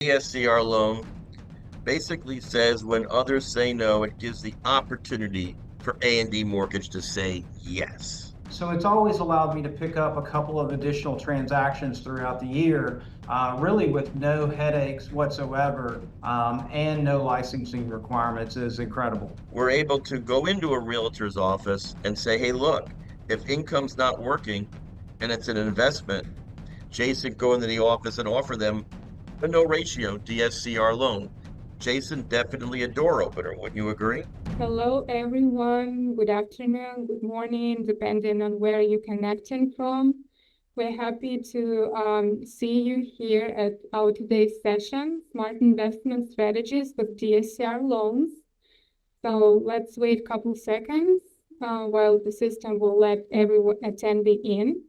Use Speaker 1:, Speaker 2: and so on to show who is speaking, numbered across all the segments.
Speaker 1: DSCR loan basically says when others say no, it gives the opportunity for A&D Mortgage to say yes.
Speaker 2: So it's always allowed me to pick up a couple of additional transactions throughout the year, really with no headaches whatsoever, and no licensing requirements. Is incredible.
Speaker 1: We're able to go into a realtor's office and say, hey, look, if income's not working and it's an investment, Jason go into the office and offer them a no ratio DSCR loan. Jason, definitely a door opener. Wouldn't you agree?
Speaker 3: Hello, everyone. Good afternoon, good morning, depending on where you're connecting from. We're happy to see you here at our today's session, Smart Investment Strategies with DSCR Loans. So let's wait a couple seconds while the system will let everyone attendee in.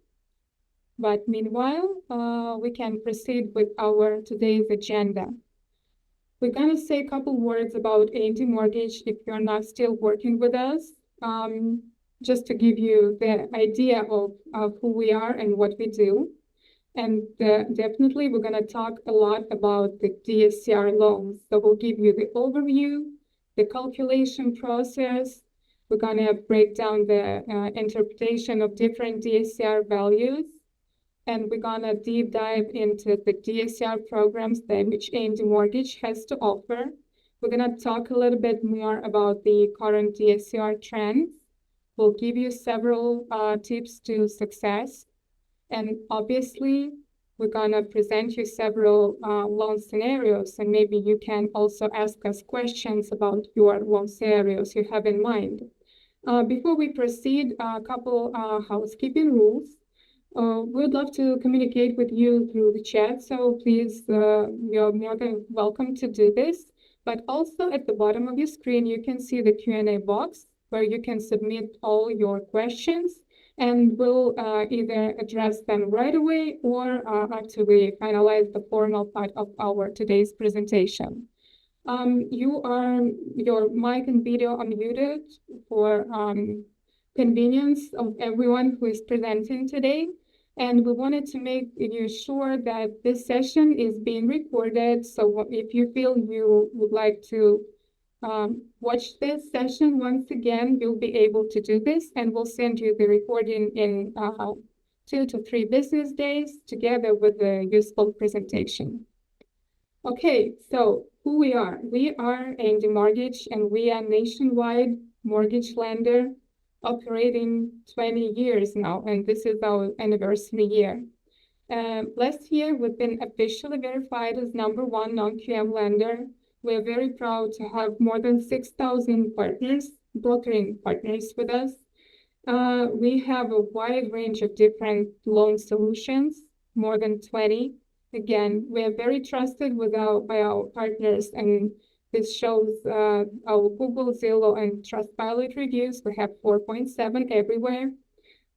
Speaker 3: But meanwhile, we can proceed with our today's agenda. We're going to say a couple words about A&D Mortgage if you're not still working with us, just to give you the idea of who we are and what we do. And definitely, we're going to talk a lot about the DSCR loans. So we'll give you the overview, the calculation process. We're going to break down the interpretation of different DSCR values. And we're going to deep dive into the DSCR programs that which A&D Mortgage has to offer. We're going to talk a little bit more about the current DSCR trends. We'll give you several tips to success. And obviously, we're going to present you several loan scenarios, and maybe you can also ask us questions about your loan scenarios you have in mind. Before we proceed, a couple housekeeping rules. We'd love to communicate with you through the chat, so please, you're more than welcome to do this. But also at the bottom of your screen, you can see the Q&A box where you can submit all your questions, and we'll either address them right away or after we finalize the formal part of our today's presentation. Your mic and video are muted for convenience of everyone who is presenting today. And we wanted to make you sure that this session is being recorded. So if you feel you would like to watch this session once again, you'll be able to do this, and we'll send you the recording in 2 to 3 business days together with the useful presentation. Okay, so who we are. We are A&D Mortgage, and we are nationwide mortgage lender operating 20 years now, and this is our anniversary year. Last year, we've been officially verified as #1 non-QM lender. We're very proud to have more than 6,000 partners, brokering partners with us. We have a wide range of different loan solutions, more than 20. Again, we are very trusted by our partners, and this shows our Google, Zillow, and Trustpilot reviews. We have 4.7 everywhere.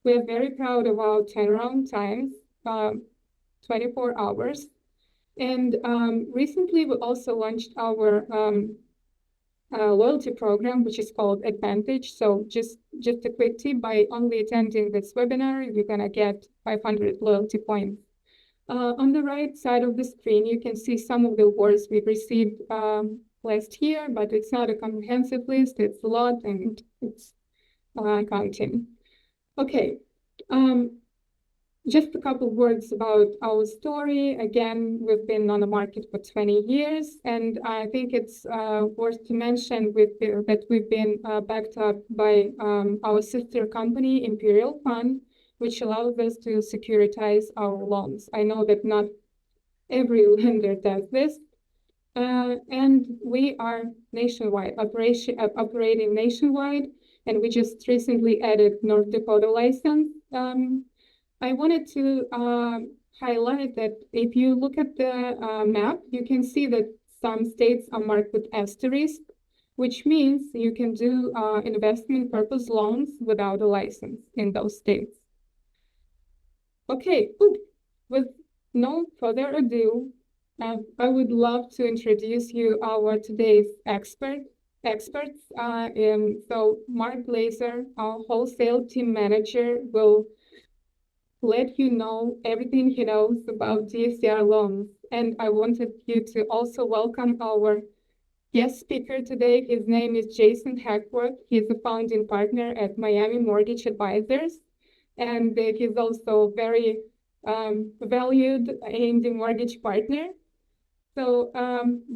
Speaker 3: We are very proud of our turnaround times, 24 hours. And recently, we also launched our loyalty program, which is called Advantage. So just a quick tip, by only attending this webinar, you're going to get 500 loyalty points. On the right side of the screen, you can see some of the awards we've received last year, but it's not a comprehensive list. It's a lot, and it's counting. Okay, just a couple words about our story. Again, we've been on the market for 20 years, and I think it's worth to mention that we've been backed up by our sister company, Imperial Fund, which allows us to securitize our loans. I know that not every lender does this, and we are nationwide, operating nationwide, and we just recently added North Dakota license. I wanted to highlight that if you look at the map, you can see that some states are marked with asterisk, which means you can do investment purpose loans without a license in those states. Okay, with no further ado, I would love to introduce you our today's experts. So Mark Glazer, our wholesale team manager, will let you know everything he knows about DSCR loans. And I wanted you to also welcome our guest speaker today. His name is Jason Hackworth. He's a founding partner at Miami Mortgage Advisors, and he's also very valued A&D Mortgage partner. So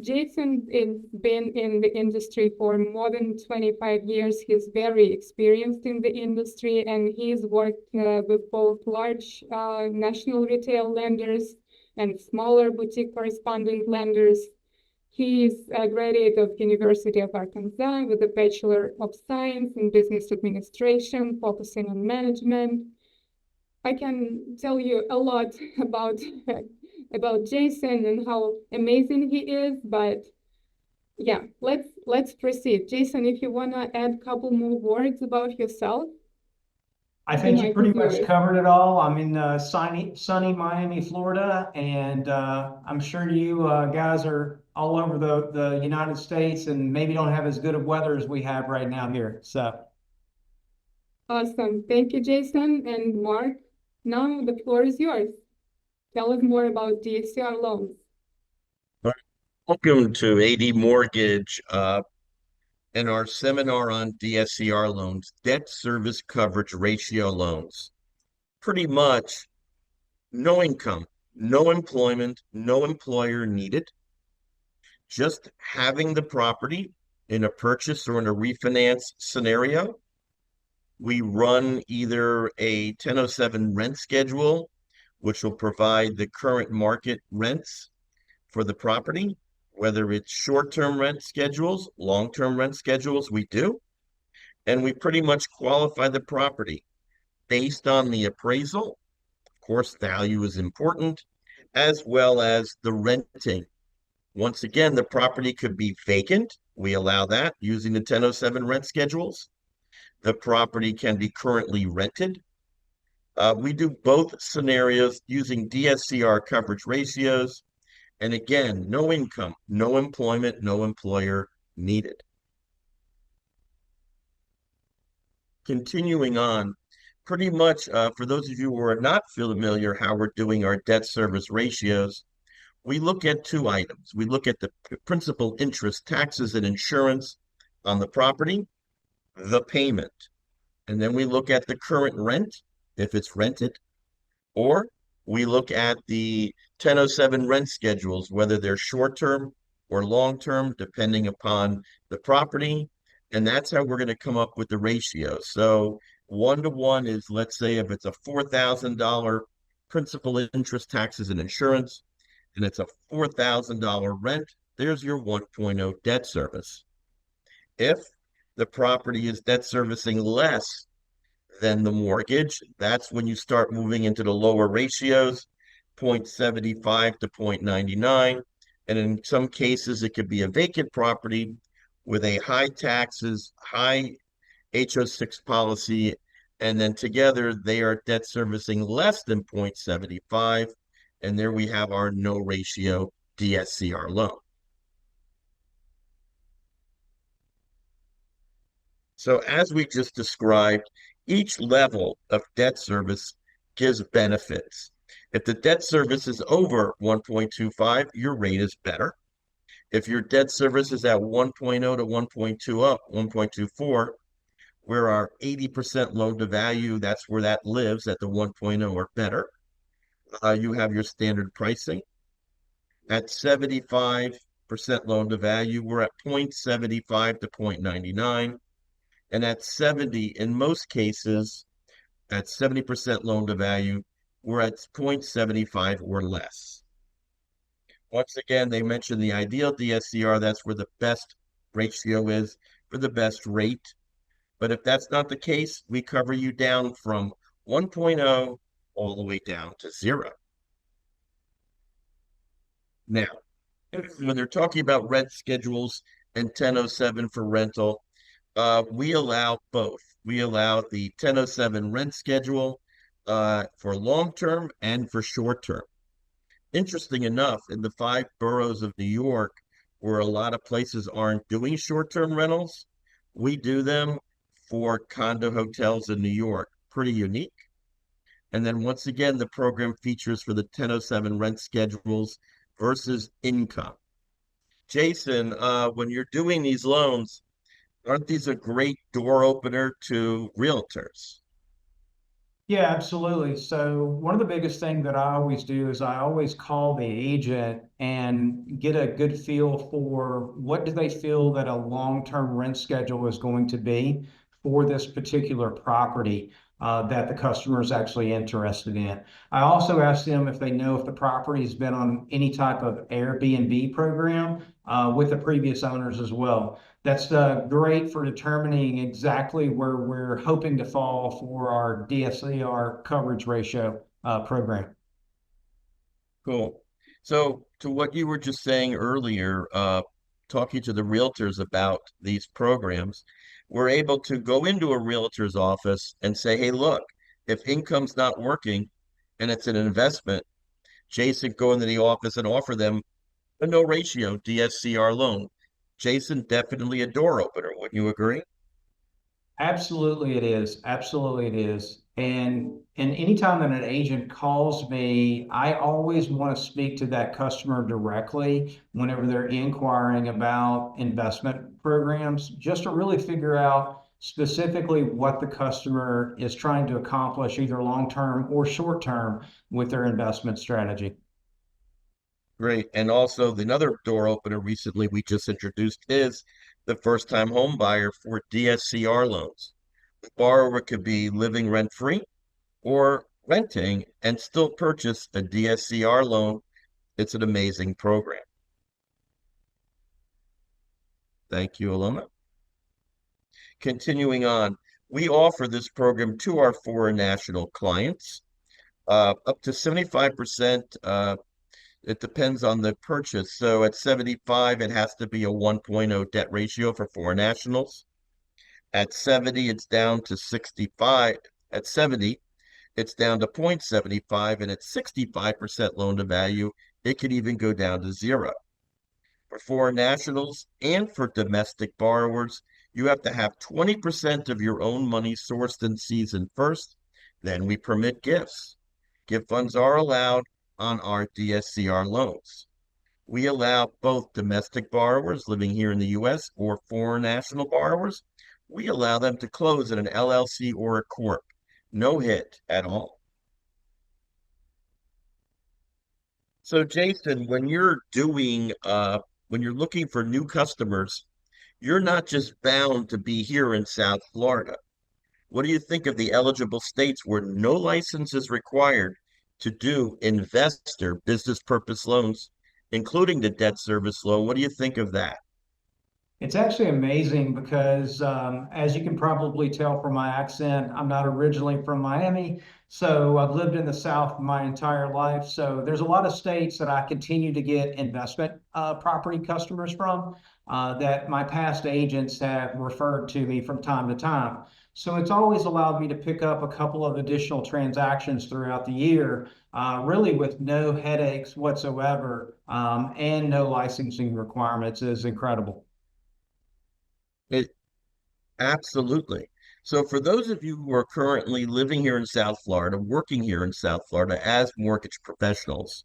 Speaker 3: Jason has been in the industry for more than 25 years. He's very experienced in the industry, and he's worked with both large national retail lenders and smaller boutique correspondent lenders. He's a graduate of University of Arkansas with a Bachelor of Science in Business Administration, focusing on management. I can tell you a lot about Jason and how amazing he is, but yeah, let's proceed. Jason, if you want to add a couple more words about yourself.
Speaker 2: I think you pretty much covered it all. I'm in sunny Miami, Florida, and I'm sure you guys are all over the United States and maybe don't have as good of weather as we have right now here. So
Speaker 3: awesome. Thank you, Jason and Mark. Now the floor is yours. Tell us more about DSCR loans.
Speaker 1: Welcome to A&D Mortgage and our seminar on DSCR loans, debt service coverage ratio loans. Pretty much no income, no employment, no employer needed. Just having the property in a purchase or in a refinance scenario. We run either a 1007 rent schedule, which will provide the current market rents for the property, whether it's short-term rent schedules, long-term rent schedules, we do. And we pretty much qualify the property based on the appraisal. Of course, value is important, as well as the renting. Once again, the property could be vacant. We allow that using the 1007 rent schedules. The property can be currently rented. We do both scenarios using DSCR coverage ratios. And again, no income, no employment, no employer needed. Continuing on, pretty much for those of you who are not familiar how we're doing our debt service ratios, we look at two items. We look at the principal, interest, taxes, and insurance on the property, the payment. And then we look at the current rent, if it's rented, or we look at the 1007 rent schedules, whether they're short-term or long-term, depending upon the property. And that's how we're going to come up with the ratio. So 1-to-1 is, let's say, if it's a $4,000 principal, interest, taxes, and insurance, and it's a $4,000 rent, there's your 1.0 debt service. If the property is debt servicing less than the mortgage, that's when you start moving into the lower ratios, 0.75 to 0.99. And in some cases, it could be a vacant property with a high taxes, high HO6 policy, and then together they are debt servicing less than 0.75. And there we have our no ratio DSCR loan. So as we just described, each level of debt service gives benefits. If the debt service is over 1.25, your rate is better. If your debt service is at 1.0 to 1.2 up, 1.24, where our 80% loan to value, that's where that lives at the 1.0 or better. You have your standard pricing. At 75% loan to value, we're at 0.75 to 0.99. And at 70, in most cases, at 70% loan to value, we're at 0.75 or less. Once again, they mentioned the ideal DSCR, that's where the best ratio is for the best rate. But if that's not the case, we cover you down from 1.0 all the way down to 0. Now, when they're talking about rent schedules and 1007 for rental, we allow both. We allow the 1007 rent schedule for long-term and for short-term. Interesting enough, in the 5 boroughs of New York, where a lot of places aren't doing short-term rentals, we do them for condo hotels in New York. Pretty unique. And then once again, the program features for the 1007 rent schedules versus income. Jason, when you're doing these loans, aren't these a great door opener to realtors?
Speaker 2: Yeah, absolutely. So one of the biggest things that I always do is I always call the agent and get a good feel for what do they feel that a long-term rent schedule is going to be for this particular property that the customer is actually interested in. I also ask them if they know if the property has been on any type of Airbnb program with the previous owners as well. That's great for determining exactly where we're hoping to fall for our DSCR coverage ratio program.
Speaker 1: Cool. So, to what you were just saying earlier, talking to the realtors about these programs, we're able to go into a realtor's office and say, hey, look, if income's not working and it's an investment, Jason go into the office and offer them a no ratio DSCR loan. Jason, definitely a door opener. Wouldn't you agree?
Speaker 2: Absolutely, it is. Absolutely, it is. And anytime that an agent calls me, I always want to speak to that customer directly whenever they're inquiring about investment programs, just to really figure out specifically what the customer is trying to accomplish, either long term or short term, with their investment strategy.
Speaker 1: Great. And also, the another door opener recently we just introduced is the first time home buyer for DSCR loans. The borrower could be living rent free or renting and still purchase a DSCR loan. It's an amazing program. Thank you, Alona. Continuing on, we offer this program to our foreign national clients. Up to 75%, it depends on the purchase. So at 75, it has to be a 1.0 debt ratio for foreign nationals. At 70, it's down to 65. At 70, it's down to 0.75, and at 65% loan to value, it could even go down to zero. For foreign nationals and for domestic borrowers, you have to have 20% of your own money sourced in season first. Then we permit gifts. Gift funds are allowed on our DSCR loans. We allow both domestic borrowers living here in the US or foreign national borrowers. We allow them to close in an LLC or a corp. No hit at all. So Jason, when you're looking for new customers, you're not just bound to be here in South Florida. What do you think of the eligible states where no license is required to do investor business purpose loans, including the debt service loan? What do you think of that?
Speaker 2: It's actually amazing because, as you can probably tell from my accent, I'm not originally from Miami. So I've lived in the South my entire life. So there's a lot of states that I continue to get investment property customers from that my past agents have referred to me from time to time. So it's always allowed me to pick up a couple of additional transactions throughout the year, really with no headaches whatsoever, and no licensing requirements is incredible.
Speaker 1: It absolutely. So for those of you who are currently living here in South Florida, working here in South Florida as mortgage professionals,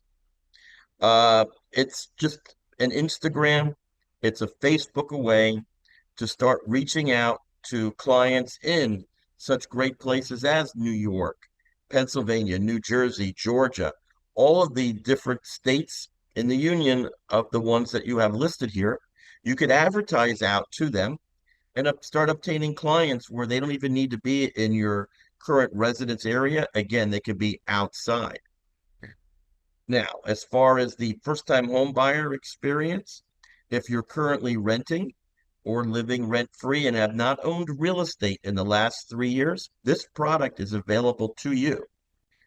Speaker 1: it's just an Instagram, it's a Facebook away to start reaching out to clients in such great places as New York, Pennsylvania, New Jersey, Georgia, all of the different states in the union of the ones that you have listed here. You could advertise out to them and start obtaining clients where they don't even need to be in your current residence area. Again, they could be outside. Now, as far as the first-time home buyer experience, if you're currently renting or living rent-free and have not owned real estate in the last 3 years, this product is available to you.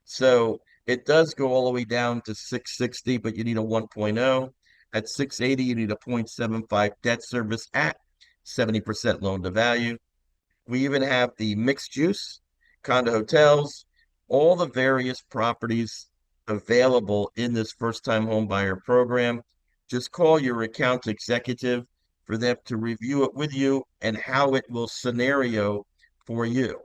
Speaker 1: So it does go all the way down to 660, but you need a 1.0. At 680, you need a 0.75 debt service at 70% loan to value. We even have the mixed use, condo hotels, all the various properties available in this first time home buyer program. Just call your account executive for them to review it with you and how it will scenario for you.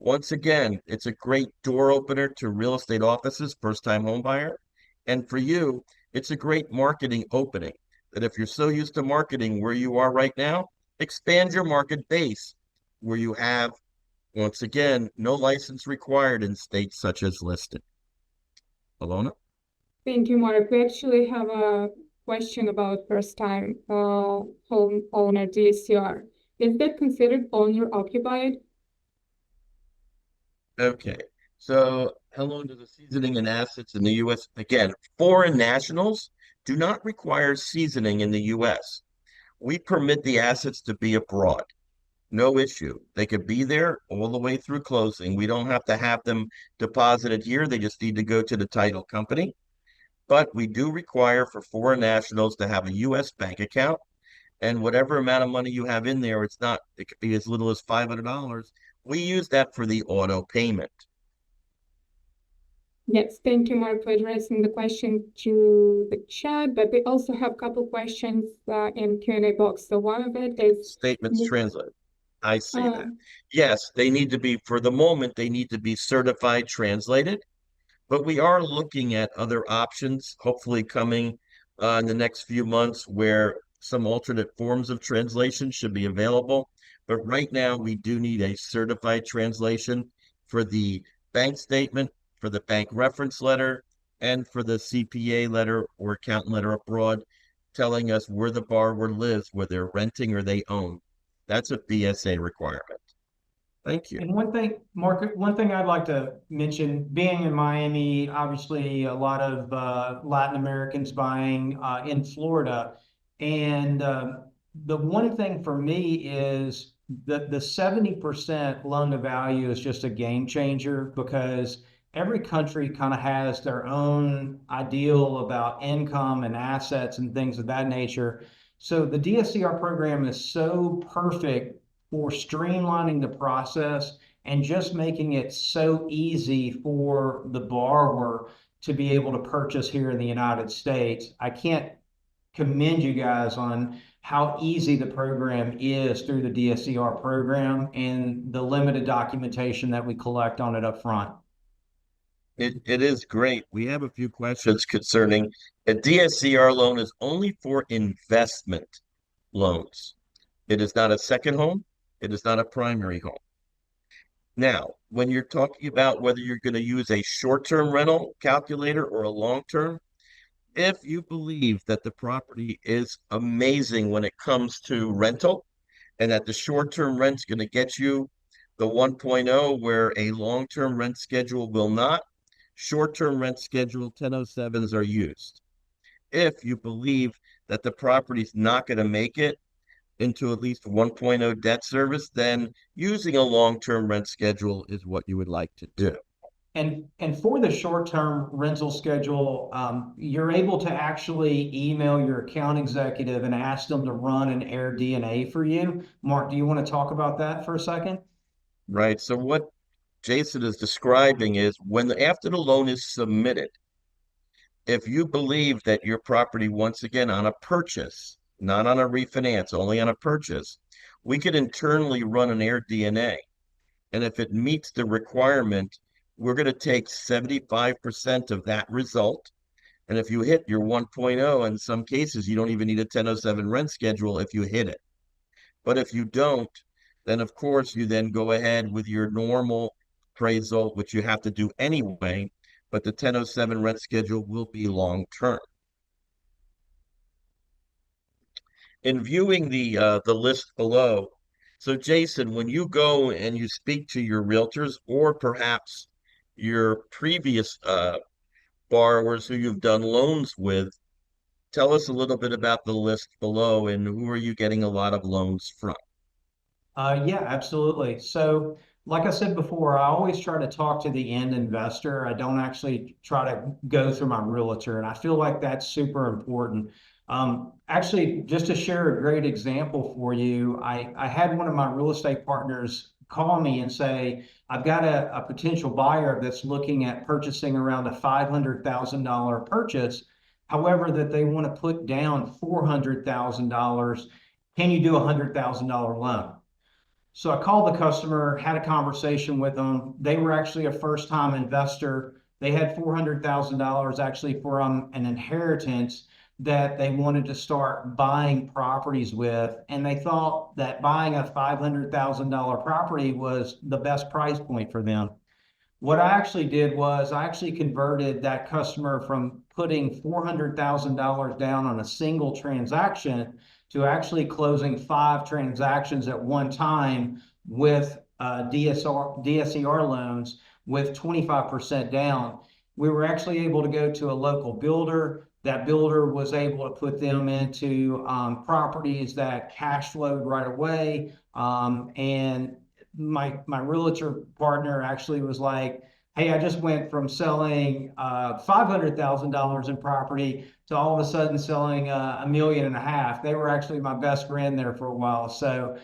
Speaker 1: Once again, it's a great door opener to real estate offices, first time home buyer. And for you, It's a great marketing opening that if you're so used to marketing where you are right now, expand your market base where you have, once again, no license required in states such as listed. Alona?
Speaker 3: Thank you, Mark. We actually have a question about first-time home owner DSCR. Is that considered owner occupied?
Speaker 1: Okay. So, hello to the seasoning and assets in the U.S. Again, foreign nationals do not require seasoning in the U.S. We permit the assets to be abroad. No issue. They could be there all the way through closing. We don't have to have them deposited here. They just need to go to the title company. But we do require for foreign nationals to have a U.S. bank account. And whatever amount of money you have in there, it could be as little as $500. We use that for the auto payment.
Speaker 3: Yes, thank you, Mark, for addressing the question to the chat, but we also have a couple questions in Q&A box. So one of it is
Speaker 1: Statements translated. I see that.
Speaker 3: uh,
Speaker 1: Yes, they need to be, for the moment, they need to be certified translated, but we are looking at other options, hopefully coming in the next few months where some alternate forms of translation should be available. But right now, we do need a certified translation for the bank statement, for the bank reference letter, and for the CPA letter or accountant letter abroad telling us where the borrower lives, whether they're renting or they own. That's a BSA requirement. Thank you.
Speaker 2: And one thing, Mark, one thing I'd like to mention, being in Miami, obviously a lot of Latin Americans buying in Florida. And the one thing for me is that the 70% loan to value is just a game changer because every country kind of has their own ideal about income and assets and things of that nature. So the DSCR program is so perfect for streamlining the process and just making it so easy for the borrower to be able to purchase here in the United States. I can't commend you guys on how easy the program is through the DSCR program and the limited documentation that we collect on it up front.
Speaker 1: It is great. We have a few questions concerning a DSCR loan is only for investment loans. It is not a second home. It is not a primary home. Now, when you're talking about whether you're going to use a short-term rental calculator or a long-term, if you believe that the property is amazing when it comes to rental and that the short-term rent's going to get you the 1.0 where a long-term rent schedule will not, short-term rent schedule 1007s are used. If you believe that the property's not going to make it into at least 1.0 debt service, then using a long-term rent schedule is what you would like to do.
Speaker 2: And for the short-term rental schedule, you're able to actually email your account executive and ask them to run an AirDNA for you. Mark, do you want to talk about that for a second?
Speaker 1: Right. So what Jason is describing is after the loan is submitted, if you believe that your property, once again, on a purchase, not on a refinance, only on a purchase, we could internally run an AirDNA. And if it meets the requirement, we're going to take 75% of that result. And if you hit your 1.0, in some cases, you don't even need a 1007 rent schedule if you hit it. But if you don't, then of course you then go ahead with your normal appraisal, which you have to do anyway, but the 1007 rent schedule will be long term. In viewing the list below, so Jason, when you go and you speak to your realtors or perhaps your previous borrowers who you've done loans with, tell us a little bit about the list below and who are you getting a lot of loans from?
Speaker 2: Yeah, absolutely. So, like I said before, I always try to talk to the end investor. I don't actually try to go through my realtor, and I feel like that's super important. Actually, just to share a great example for you, I had one of my real estate partners call me and say, I've got a potential buyer that's looking at purchasing around a $500,000 purchase. However, that they want to put down $400,000. Can you do a $100,000 loan? So I called the customer, had a conversation with them. They were actually a first-time investor. They had $400,000 actually from an inheritance that they wanted to start buying properties with, and they thought that buying a $500,000 property was the best price point for them. What I actually did was I actually converted that customer from putting $400,000 down on a single transaction to actually closing 5 transactions at one time with DSCR loans with 25% down. We were actually able to go to a local builder. That builder was able to put them into properties that cash flowed right away. And my realtor partner actually was like, hey, I just went from selling $500,000 in property to all of a sudden selling $1.5 million. They were actually my best friend there for a while. So,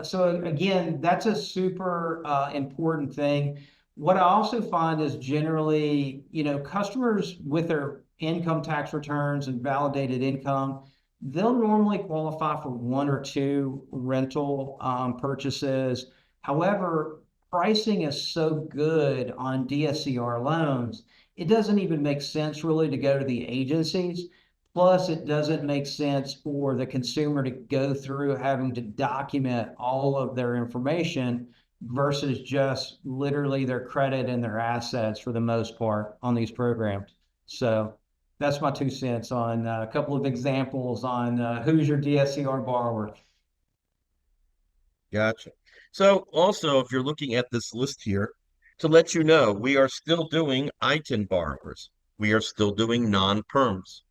Speaker 2: so again, that's a super important thing. What I also find is generally, customers with their income tax returns and validated income, they'll normally qualify for 1 or 2 rental purchases. However, pricing is so good on DSCR loans, it doesn't even make sense really to go to the agencies. Plus, it doesn't make sense for the consumer to go through having to document all of their information versus just literally their credit and their assets for the most part on these programs. So that's my 2 cents on a couple of examples on who's your DSCR borrower.
Speaker 1: Gotcha. So also, if you're looking at this list here, to let you know, we are still doing ITIN borrowers. We are still doing non-perms.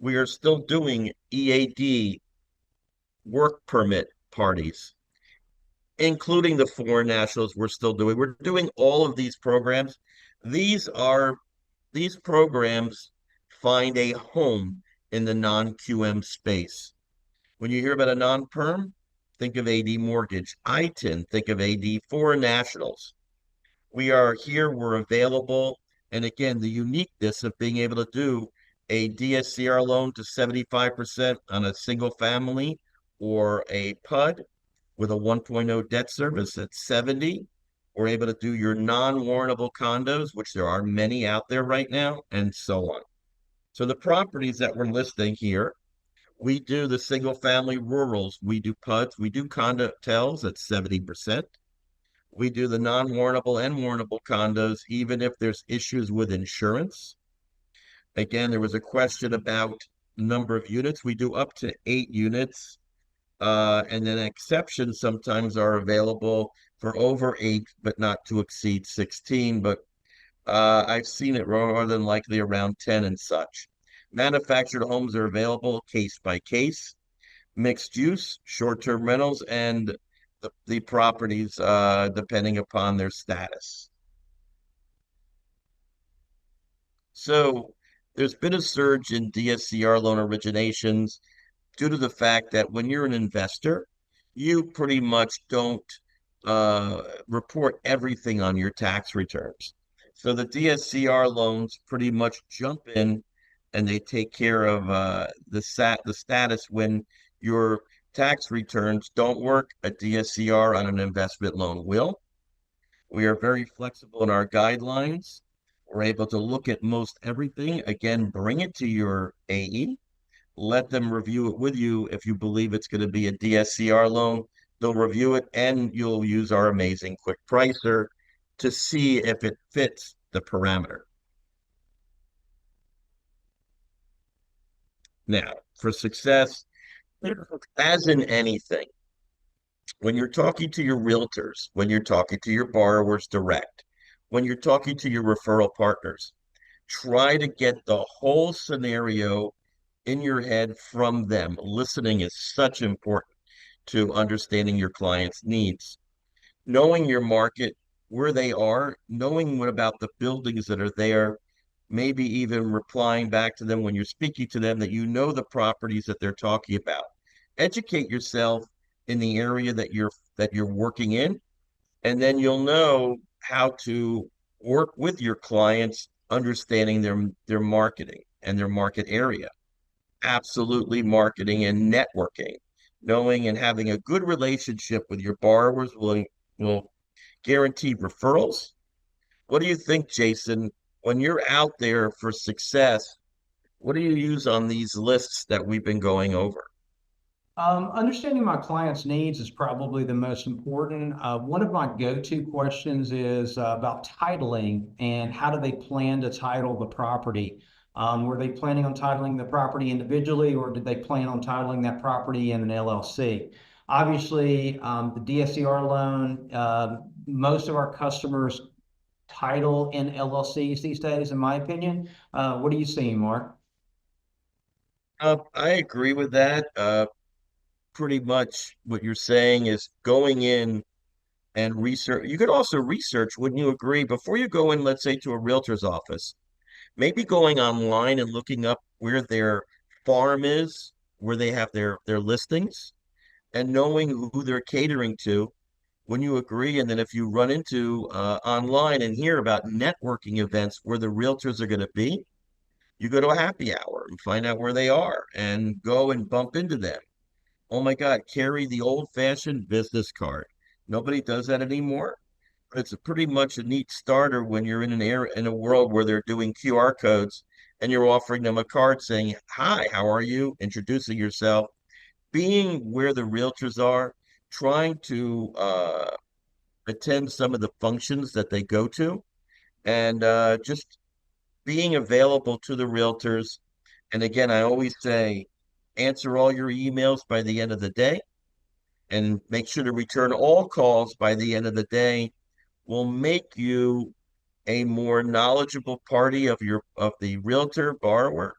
Speaker 1: We are still doing EAD work permit parties, including the foreign nationals we're still doing. We're doing all of these programs. These programs find a home in the non-QM space. When you hear about a non-perm, think of A&D Mortgage. ITIN, think of A&D Foreign Nationals. We are here, we're available. And again, the uniqueness of being able to do a DSCR loan to 75% on a single family or a PUD with a 1.0 debt service at 70. We're able to do your non-warrantable condos, which there are many out there right now, and so on. So the properties that we're listing here, we do the single family rurals, we do PUDs, we do condotels at 70%. We do the non-warrantable and warrantable condos, even if there's issues with insurance. Again, there was a question about number of units. We do up to 8 units. And then exceptions sometimes are available for over 8, but not to exceed 16. But I've seen it more than likely around 10 and such. Manufactured homes are available case by case, mixed use, short-term rentals, and the properties depending upon their status. So there's been a surge in DSCR loan originations due to the fact that when you're an investor, you pretty much don't report everything on your tax returns. So the DSCR loans pretty much jump in and they take care of the status when your tax returns don't work. A DSCR on an investment loan will. We are very flexible in our guidelines. We're able to look at most everything. Again, bring it to your AE. Let them review it with you. If you believe it's going to be a DSCR loan, they'll review it and you'll use our amazing quick pricer to see if it fits the parameter. Now, for success, as in anything, when you're talking to your realtors, when you're talking to your borrowers direct, when you're talking to your referral partners, try to get the whole scenario in your head from them. Listening is such important to understanding your client's needs. Knowing your market, where they are, knowing what about the buildings that are there, maybe even replying back to them when you're speaking to them that you know the properties that they're talking about. Educate yourself in the area that you're working in, and then you'll know how to work with your clients, understanding their marketing and their market area. Absolutely, marketing and networking, knowing and having a good relationship with your borrowers will guarantee referrals, What do you think, Jason, when you're out there for success? What do you use on these lists that we've been going over?
Speaker 2: Understanding my client's needs is probably the most important. One of my go-to questions is about titling and how do they plan to title the property? Were they planning on titling the property individually, or did they plan on titling that property in an LLC? Obviously, the DSCR loan, most of our customers title in LLCs these days, in my opinion. What are you seeing, Mark?
Speaker 1: I agree with that. Pretty much what you're saying is going in and research. You could also research, wouldn't you agree, before you go in, let's say, to a realtor's office, maybe going online and looking up where their farm is, where they have their listings, and knowing who they're catering to. When you agree, and then if you run into online and hear about networking events where the realtors are going to be, you go to a happy hour and find out where they are and go and bump into them. Oh my God, carry the old-fashioned business card. Nobody does that anymore. But it's a pretty much a neat starter when you're in in a world where they're doing QR codes and you're offering them a card saying, "Hi, how are you?" Introducing yourself, being where the realtors are, trying to attend some of the functions that they go to, and just being available to the realtors. And again, I always say, answer all your emails by the end of the day and make sure to return all calls by the end of the day will make you a more knowledgeable party of the realtor borrower.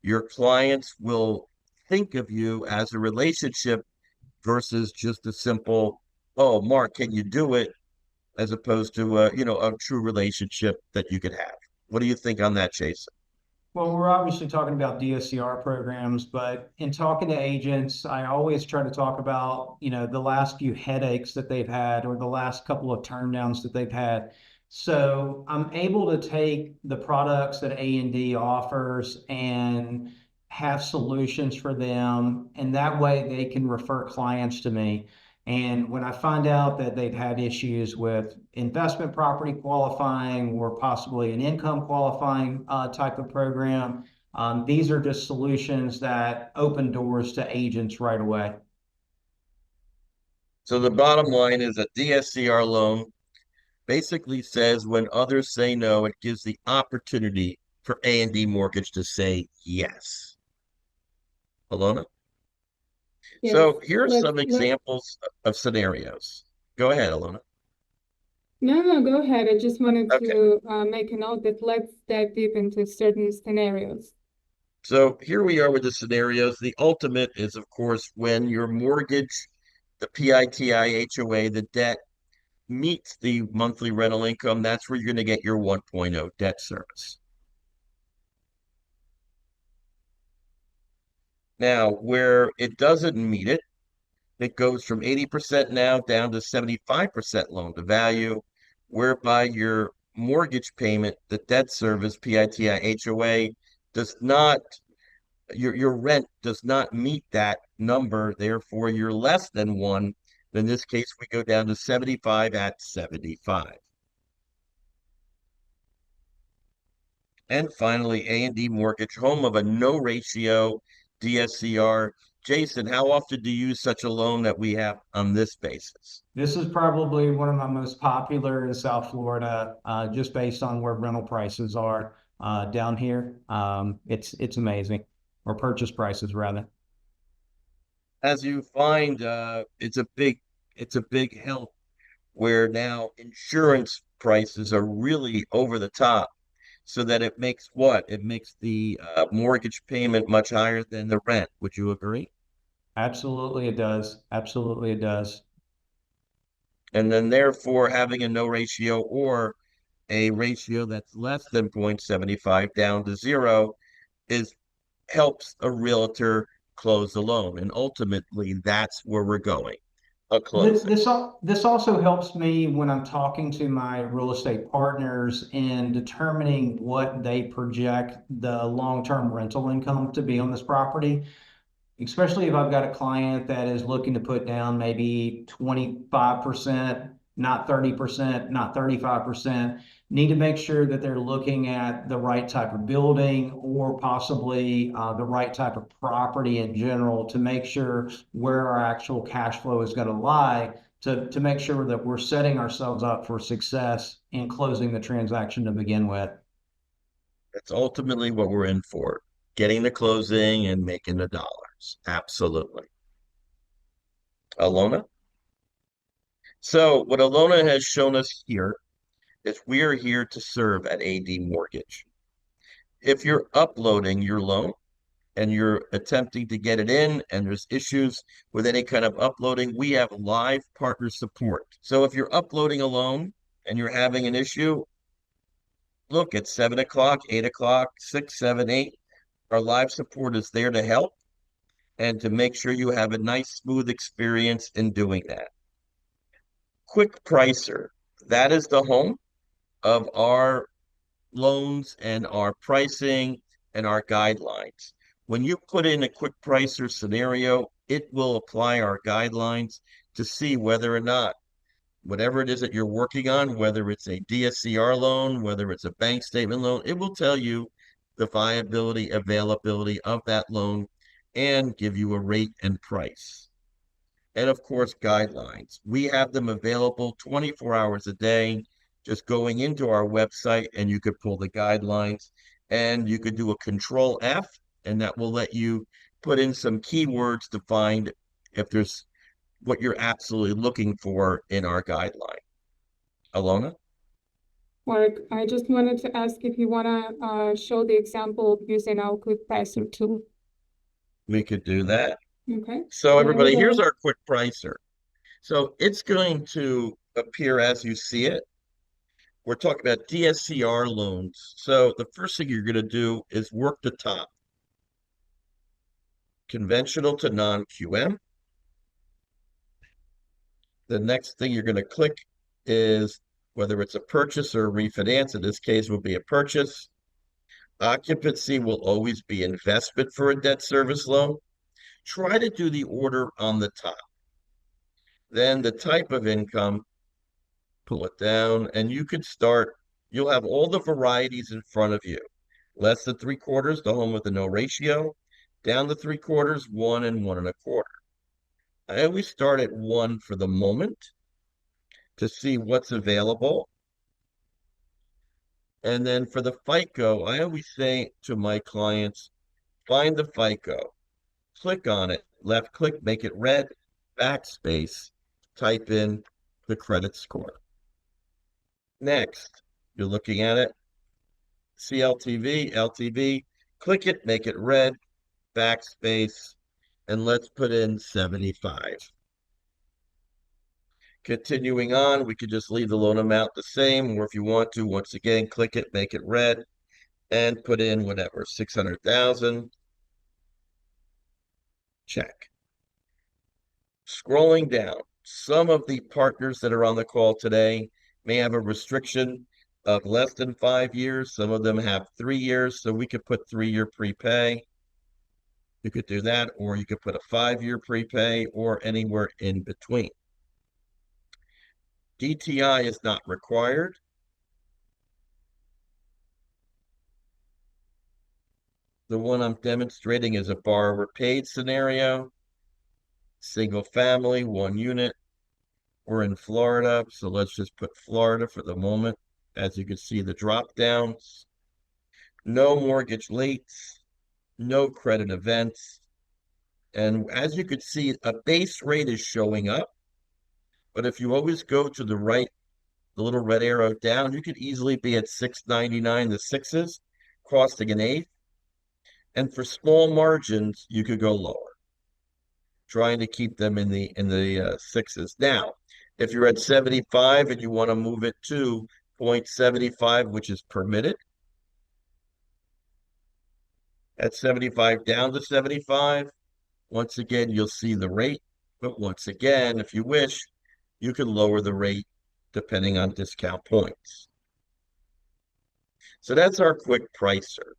Speaker 1: Your clients will think of you as a relationship versus just a simple, "Oh, Mark, can you do it?" as opposed to a true relationship that you could have. What do you think on that, Jason?
Speaker 2: Well, we're obviously talking about DSCR programs, but in talking to agents, I always try to talk about, the last few headaches that they've had or the last couple of turn downs that they've had. So I'm able to take the products that A&D offers and have solutions for them, and that way they can refer clients to me. And when I find out that they've had issues with investment property qualifying or possibly an income qualifying type of program, these are just solutions that open doors to agents right away.
Speaker 1: So the bottom line is a DSCR loan basically says when others say no, it gives the opportunity for A&D Mortgage to say yes. Alona?
Speaker 3: Yes,
Speaker 1: So here are some
Speaker 3: let
Speaker 1: examples of scenarios. Go ahead, Alona.
Speaker 3: no, go ahead. I just wanted
Speaker 1: Okay.
Speaker 3: to make a note that let's dive deep into certain scenarios.
Speaker 1: So here we are with the scenarios. The ultimate is, of course, when your mortgage, the PITI HOA, the debt meets the monthly rental income. That's where you're going to get your 1.0 debt service. Now, where it doesn't meet it, it goes from 80% now down to 75% loan to value, whereby your mortgage payment, the debt service, PITI HOA, does not your rent does not meet that number, therefore you're less than one. In this case, we go down to 75 at 75. And finally, A&D Mortgage, home of a no ratio DSCR. Jason, how often do you use such a loan that we have on this basis?
Speaker 2: This is probably one of my most popular in South Florida, just based on where rental prices are down here. It's amazing, or purchase prices rather.
Speaker 1: As you find, it's a big help where now insurance prices are really over the top, so that it makes what? It makes the mortgage payment much higher than the rent. Would you agree?
Speaker 2: Absolutely, it does. Absolutely, it does.
Speaker 1: And then therefore having a no ratio or a ratio that's less than 0.75 down to zero is helps a realtor close the loan. And ultimately that's where we're going, a
Speaker 2: This,
Speaker 1: closing.
Speaker 2: this, this also helps me when I'm talking to my real estate partners in determining what they project the long-term rental income to be on this property, especially if I've got a client that is looking to put down maybe 25%. not 30%, not 35%. Need to make sure that they're looking at the right type of building or possibly the right type of property in general to make sure where our actual cash flow is going to lie to make sure that we're setting ourselves up for success in closing the transaction to begin with.
Speaker 1: That's ultimately what we're in for, getting the closing and making the dollars. Absolutely. Alona? So what Alona has shown us here is we are here to serve at A&D Mortgage. If you're uploading your loan and you're attempting to get it in and there's issues with any kind of uploading, we have live partner support. So if you're uploading a loan and you're having an issue, look at 7 o'clock, 8 o'clock, 6, 7, 8. Our live support is there to help and to make sure you have a nice, smooth experience in doing that. Quick Pricer, that is the home of our loans and our pricing and our guidelines. When you put in a Quick Pricer scenario, it will apply our guidelines to see whether or not whatever it is that you're working on, whether it's a DSCR loan, whether it's a bank statement loan, it will tell you the viability, availability of that loan and give you a rate and price. And of course, guidelines. We have them available 24 hours a day, just going into our website and you could pull the guidelines and you could do a control F and that will let you put in some keywords to find if there's what you're absolutely looking for in our guideline. Alona?
Speaker 3: Mark, I just wanted to ask if you want to show the example of using our quick pricer tool.
Speaker 1: We could do that.
Speaker 3: Okay.
Speaker 1: So
Speaker 3: And
Speaker 1: everybody, here's
Speaker 3: then,
Speaker 1: our quick pricer. So it's going to appear as you see it. We're talking about DSCR loans. So the first thing you're going to do is work the top. Conventional to non-QM. The next thing you're going to click is whether it's a purchase or a refinance. In this case, will be a purchase. Occupancy will always be investment for a debt service loan. Try to do the order on the top. Then the type of income, pull it down, and you could start. You'll have all the varieties in front of you. Less than 3/4, the home with a no ratio. Down to 3/4, 1 and 1 1/4. I always start at 1 for the moment to see what's available. And then for the FICO, I always say to my clients, find the FICO, click on it, left click, make it red, backspace, type in the credit score. Next, you're looking at it, CLTV, LTV, click it, make it red, backspace, and let's put in 75. Continuing on, we could just leave the loan amount the same, or if you want to, once again, click it, make it red, and put in whatever, 600,000. Check. Scrolling down, some of the partners that are on the call today may have a restriction of less than 5 years. Some of them have 3 years, so we could put 3-year prepay. You could do that, or you could put a 5-year prepay, or anywhere in between. DTI is not required. The one I'm demonstrating is a borrower paid scenario, single family, 1 unit. We're in Florida, so let's just put Florida for the moment. As you can see, the drop downs, no mortgage lates, no credit events. And as you can see, a base rate is showing up. But if you always go to the right, the little red arrow down, you could easily be at 699, the sixes, costing an eighth. And for small margins, you could go lower, trying to keep them in the sixes. Now, if you're at 75 and you want to move it to 0.75, which is permitted, at 75 down to 75, once again, you'll see the rate. But once again, if you wish, you can lower the rate depending on discount points. So that's our quick pricer.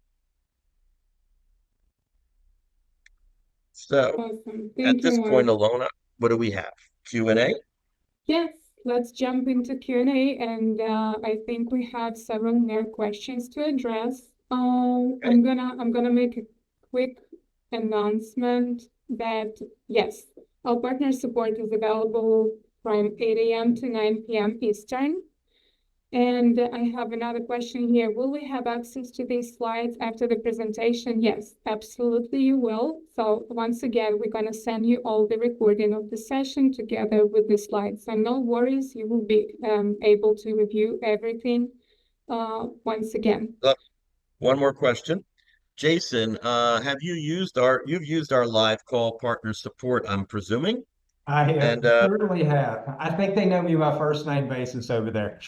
Speaker 1: So
Speaker 3: awesome.
Speaker 1: at
Speaker 3: Thank you,
Speaker 1: this
Speaker 3: Mark.
Speaker 1: point, Alona, what do we have? Q&A?
Speaker 3: Yes, let's jump into Q&A, and I think we have several more questions to address. I'm gonna make a quick announcement that yes, our partner support is available from 8 a.m. to 9 p.m. Eastern. And I have another question here. Will we have access to these slides after the presentation? Yes, absolutely you will. So once again, we're going to send you all the recording of the session together with the slides. So no worries, you will be able to review everything once again.
Speaker 1: One more question. Jason, you've used our live call partner support, I'm presuming?
Speaker 2: I
Speaker 1: And
Speaker 2: certainly have. I think they know me by first name basis over there.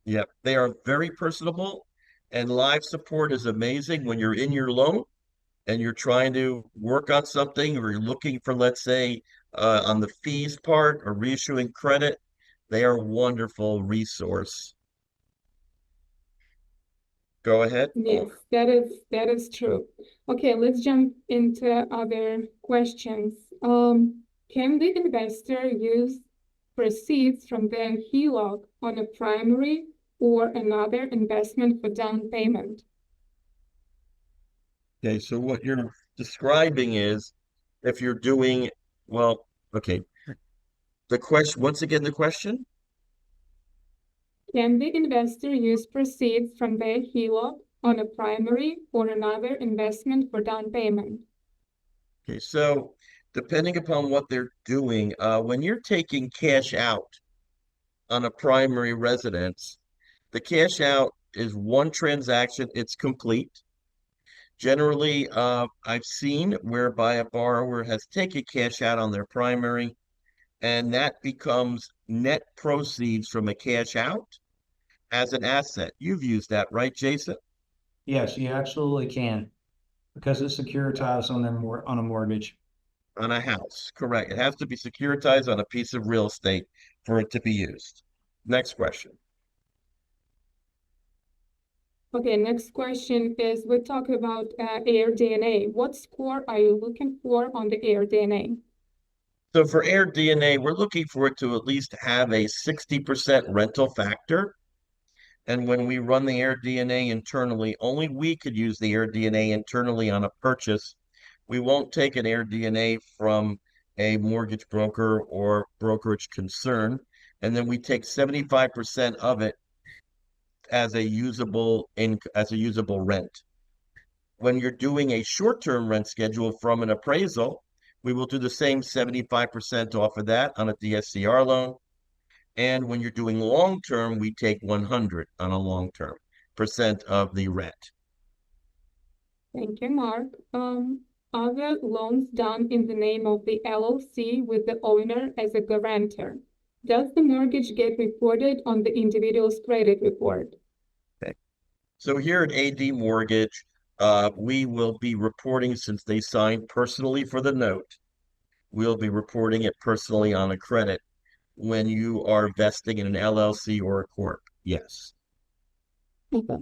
Speaker 1: yeah, they are very personable, and live support is amazing when you're in your loan and you're trying to work on something, or you're looking for, let's say, on the fees part or reissuing credit. They are a wonderful resource. Go ahead.
Speaker 3: Yes, that is true. Okay, let's jump into other questions. Can the investor use proceeds from their HELOC on a primary or another investment for down payment?
Speaker 1: Okay, so what you're describing is if you're doing, well, okay. The question, once again, the question?
Speaker 3: Can the investor use proceeds from their HELOC on a primary or another investment for down payment?
Speaker 1: Okay, so depending upon what they're doing, when you're taking cash out on a primary residence, the cash out is one transaction, it's complete. Generally, I've seen whereby a borrower has taken cash out on their primary, and that becomes net proceeds from a cash out as an asset. You've used that, right, Jason?
Speaker 2: Yes, you absolutely can because it's securitized on on a mortgage.
Speaker 1: On a house, correct. It has to be securitized on a piece of real estate for it to be used. Next question.
Speaker 3: Okay, next question is we talk about AirDNA. What score are you looking for on the AirDNA?
Speaker 1: So for AirDNA, we're looking for it to at least have a 60% rental factor. And when we run the AirDNA internally, only we could use the AirDNA internally on a purchase. We won't take an AirDNA from a mortgage broker or brokerage concern. And then we take 75% of it as a usable rent. When you're doing a short-term rent schedule from an appraisal, we will do the same 75% off of that on a DSCR loan. And when you're doing long-term, we take 100 on a long-term percent of the rent.
Speaker 3: Thank you, Mark. Are the loans done in the name of the LLC with the owner as a guarantor? Does the mortgage get reported on the individual's credit report?
Speaker 1: Okay. So here at A&D Mortgage, we will be reporting, since they signed personally for the note, we'll be reporting it personally on a credit when you are vesting in an LLC or a corp. Yes.
Speaker 3: Okay.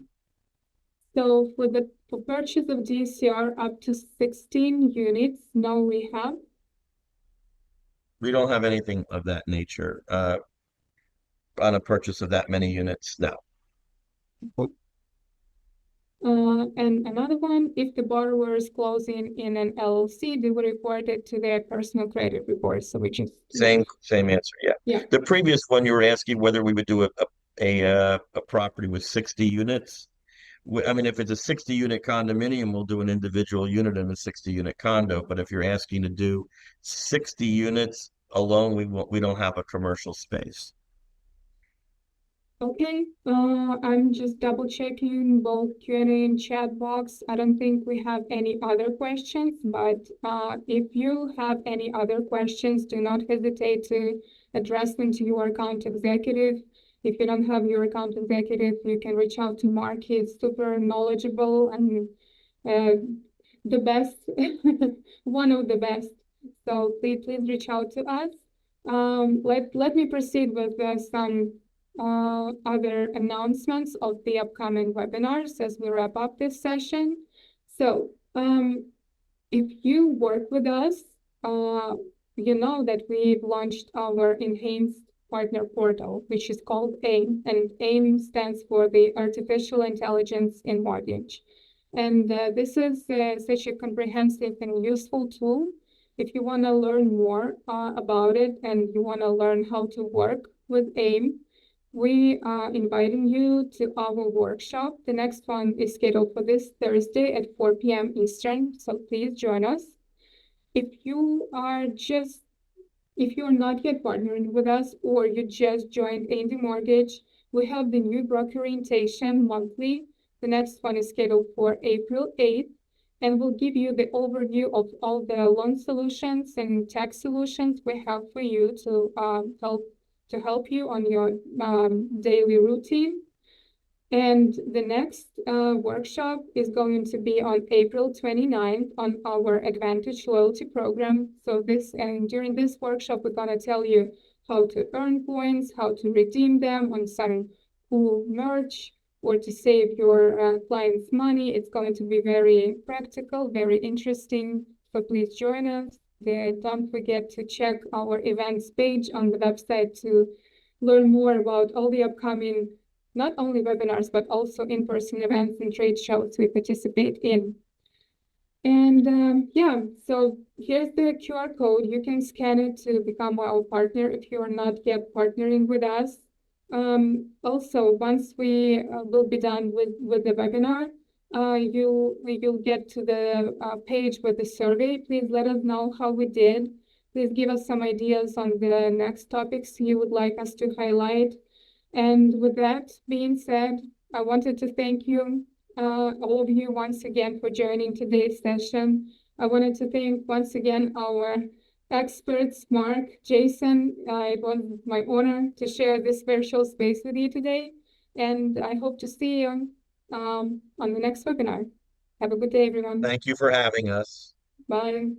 Speaker 3: So for purchase of DSCR up to 16 units, no rehab.
Speaker 1: We don't have anything of that nature on a purchase of that many units. No.
Speaker 3: And another one, if the borrower is closing in an LLC, they will report it to their personal credit report. So which is
Speaker 1: Same answer. Yeah.
Speaker 3: Yeah.
Speaker 1: The previous one, you were asking whether we would do a property with 60 units. I mean, if it's a 60-unit condominium, we'll do an individual unit in a 60-unit condo. But if you're asking to do 60 units alone, we don't have a commercial space.
Speaker 3: Okay, I'm just double checking both Q&A and chat box. I don't think we have any other questions, but if you have any other questions, do not hesitate to address them to your account executive. If you don't have your account executive, you can reach out to Mark. He's super knowledgeable and the best, one of the best. So please reach out to us. Let me proceed with some other announcements of the upcoming webinars as we wrap up this session. So if you work with us, you know that we've launched our enhanced partner portal, which is called AIM, and AIM stands for the Artificial Intelligence in Mortgage. And this is such a comprehensive and useful tool. If you want to learn more about it and you want to learn how to work with AIM, we are inviting you to our workshop. The next one is scheduled for this Thursday at 4 p.m. Eastern, so please join us. If you're not yet partnering with us or you just joined A&D Mortgage, we have the new broker orientation monthly. The next one is scheduled for April 8th, and we'll give you the overview of all the loan solutions and tax solutions we have for you to help you on your daily routine. And the next workshop is going to be on April 29th on our Advantage Loyalty Program. So during this workshop, we're going to tell you how to earn points, how to redeem them on some cool merch, or to save your clients money. It's going to be very practical, very interesting. So please join us. Don't forget to check our events page on the website to learn more about all the upcoming, not only webinars, but also in-person events and trade shows we participate in. And so here's the QR code. You can scan it to become our partner if you are not yet partnering with us. Also, once we will be done with the webinar, you'll get to the page with the survey. Please let us know how we did. Please give us some ideas on the next topics you would like us to highlight. And with that being said, I wanted to thank you, all of you, once again for joining today's session. I wanted to thank once again our experts, Mark, Jason. It was my honor to share this virtual space with you today, and I hope to see you on the next webinar. Have a good day, everyone.
Speaker 1: Thank you for having us.
Speaker 3: Bye.